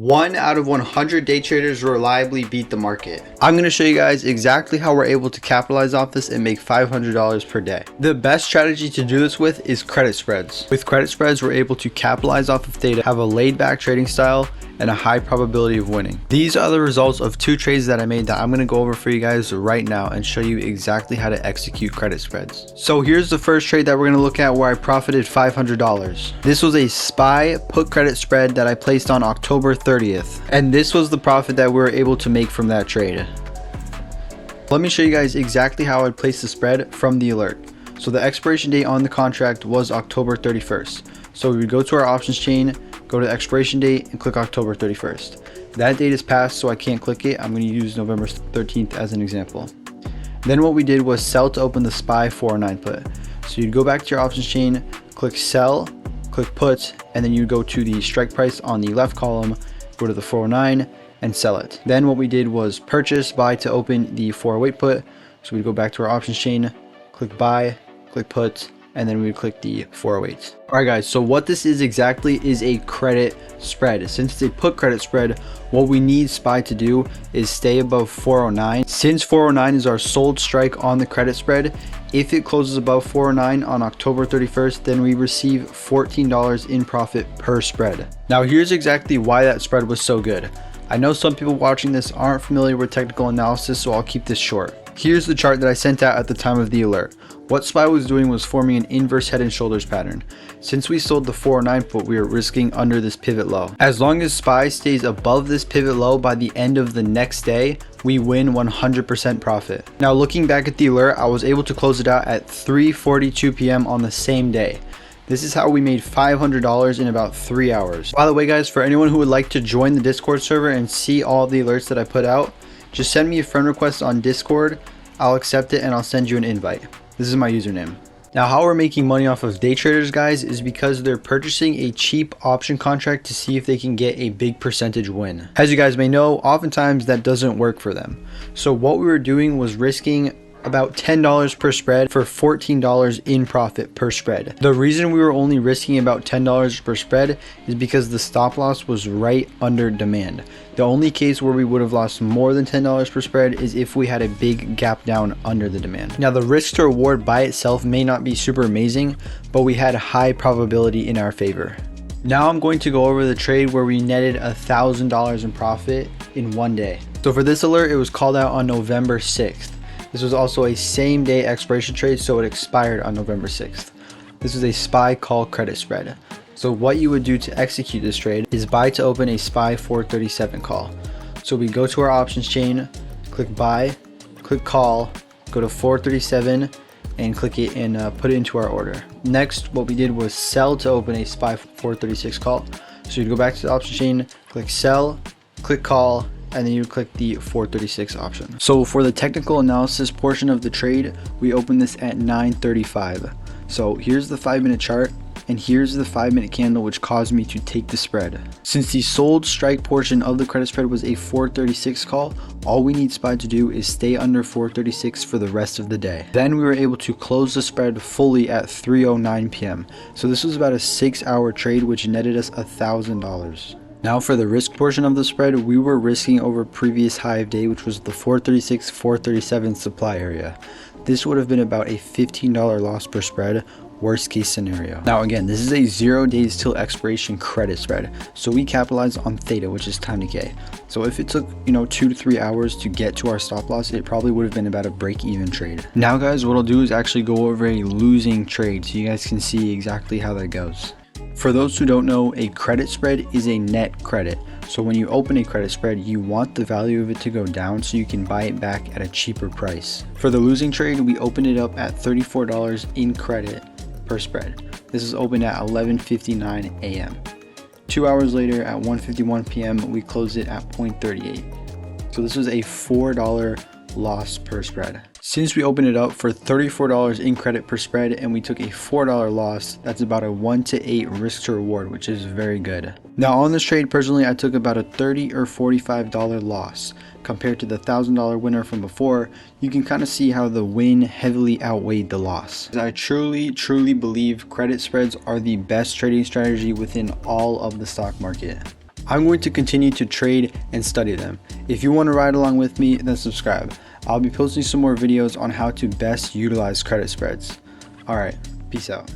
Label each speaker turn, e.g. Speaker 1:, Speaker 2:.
Speaker 1: 1 out of 100 day traders reliably beat the market. I'm going to show you guys exactly how we're able to capitalize off this and make $500 per day. The best strategy to do this with is credit spreads. With credit spreads, we're able to capitalize off of theta, have a laid back trading style, and a high probability of winning. These are the results of 2 trades that I made that I'm going to go over for you guys right now and show you exactly how to execute credit spreads. So here's the first trade that we're going to look at where I profited $500. This was a SPY put credit spread that I placed on October 30th. And this was the profit that we were able to make from that trade. Let me show you guys exactly how I placed the spread from the alert. So the expiration date on the contract was October 31st. So we would go to our options chain, go to the expiration date and click October 31st. That date is passed, so I can't click it. I'm going to use November 13th as an example. Then what we did was sell to open the SPY 409 put. So you'd go back to your options chain, click sell, click put, and then you go to the strike price on the left column, go to the 409 and sell it. Then what we did was purchase buy to open the 408 put. So we go back to our options chain, click buy, click put, and then we would click the 408. All right guys, so what this is exactly is a credit spread. Since it's a put credit spread, what we need SPY to do is stay above 409. Since 409 is our sold strike on the credit spread, if it closes above 409 on October 31st, then we receive $14 in profit per spread. Now here's exactly why that spread was so good. I know some people watching this aren't familiar with technical analysis, so I'll keep this short. Here's the chart that I sent out at the time of the alert. What SPY was doing was forming an inverse head and shoulders pattern. Since we sold the 409 put, we are risking under this pivot low. As long as SPY stays above this pivot low by the end of the next day, we win 100% profit. Now looking back at the alert, I was able to close it out at 3:42 p.m. on the same day. This is how we made $500 in about 3 hours. By the way guys, for anyone who would like to join the Discord server and see all the alerts that I put out, just send me a friend request on Discord. I'll accept it and I'll send you an invite. This is my username. Now how we're making money off of day traders guys is because they're purchasing a cheap option contract to see if they can get a big percentage win. As you guys may know, oftentimes that doesn't work for them. So what we were doing was risking about $10 per spread for $14 in profit per spread. The reason we were only risking about $10 per spread is because the stop loss was right under demand. The only case where we would have lost more than $10 per spread is if we had a big gap down under the demand. Now the risk to reward by itself may not be super amazing, but we had high probability in our favor. Now I'm going to go over the trade where we netted $1,000 in profit in one day. So for this alert, it was called out on November 6th. This was also a same day expiration trade, so it expired on November 6th. This was a SPY call credit spread. So what you would do to execute this trade is buy to open a SPY 437 call. So we go to our options chain, click buy, click call, go to 437 and click it and put it into our order. Next, what we did was sell to open a SPY 436 call. So you'd go back to the option chain, click sell, click call, and then you click the 436 option. So for the technical analysis portion of the trade, we opened this at 9:35. So here's the 5-minute chart, and here's the 5-minute candle which caused me to take the spread. Since the sold strike portion of the credit spread was a 436 call, all we need SPY to do is stay under 436 for the rest of the day. Then we were able to close the spread fully at 3:09 p.m. So this was about a 6-hour trade which netted us $1,000. Now for the risk portion of the spread, we were risking over previous high of day, which was the 436-437 supply area. This would have been about a $15 loss per spread, worst case scenario. Now again, this is a 0 days till expiration credit spread. So we capitalize on theta, which is time decay. So if it took, 2 to 3 hours to get to our stop loss, it probably would have been about a break-even trade. Now guys, what I'll do is actually go over a losing trade so you guys can see exactly how that goes. For those who don't know, a credit spread is a net credit. So when you open a credit spread, you want the value of it to go down so you can buy it back at a cheaper price. For the losing trade, we opened it up at $34 in credit per spread. This is open at 11:59 a.m. 2 hours later at 1:51 p.m. we closed it at 0.38. So this was a $4 loss per spread. Since we opened it up for $34 in credit per spread and we took a $4 loss, that's about a 1 to 8 risk to reward, which is very good. Now on this trade, personally, I took about a $30 or $45 loss. Compared to the $1,000 winner from before, you can kind of see how the win heavily outweighed the loss. I truly believe credit spreads are the best trading strategy within all of the stock market. I'm going to continue to trade and study them. If you want to ride along with me, then subscribe. I'll be posting some more videos on how to best utilize credit spreads. Alright, peace out.